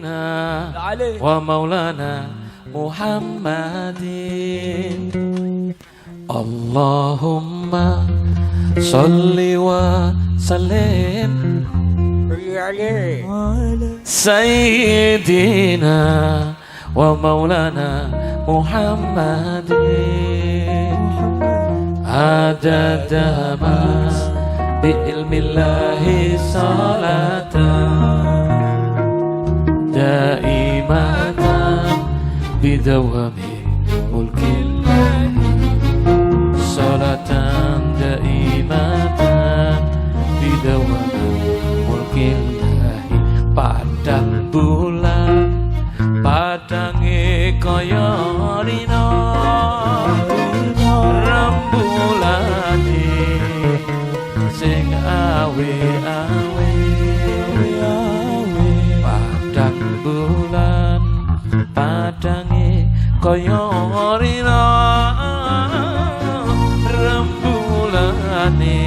سيدنا ومولانا محمد اللهم صل وسلم سيدنا ومولانا محمد عدد ما بعلم الله صلاة دائمة بدوام ملك الله صلاة دائمة بدوام ملك الله padang bulan padange kaya rina rembulane sing awe-awe padang bulan padange kaya rina rembulane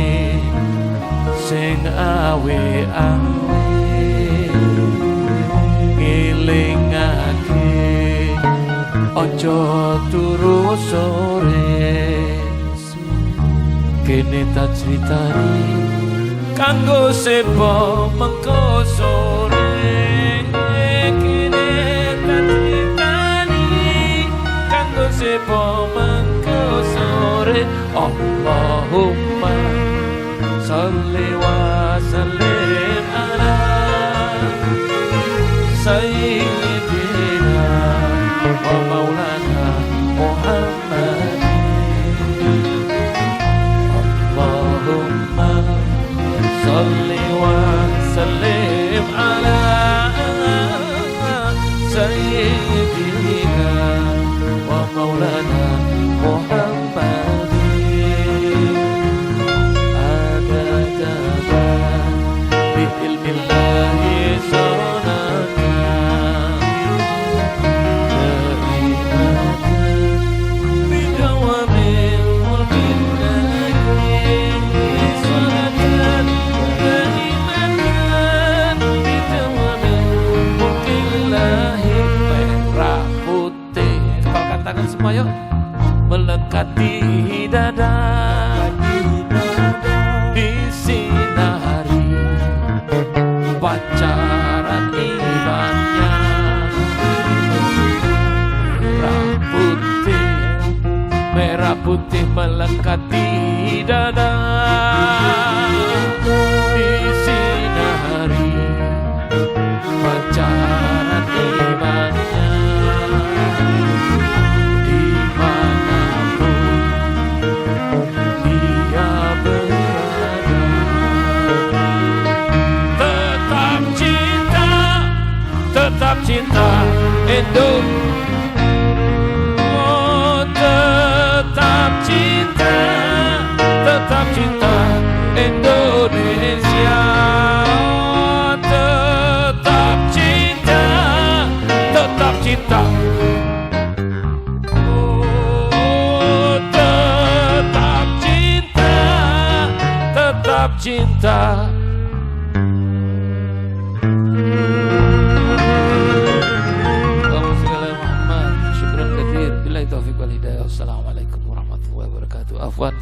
sing awe-awe ngelingake ojo turu sore kene tak critani kanggo sepo mengko sore kene tak critani kanggo sepo mengko sore Allahumma sholli wa sallim ala sayyidina wa maulana Muhammad Allahumma sholli wa sallim ala sayyidina wa maulana Muhammad adada bi ilmillahi semua yuk melekati dada disinari pancaran imannya merah putih melekati dada disinari pancaran imannya tetap cinta oh, tetap cinta Indonesia oh, tetap cinta oh, tetap cinta Assalamualaikum warahmatullahi wabarakatuh. Afwan.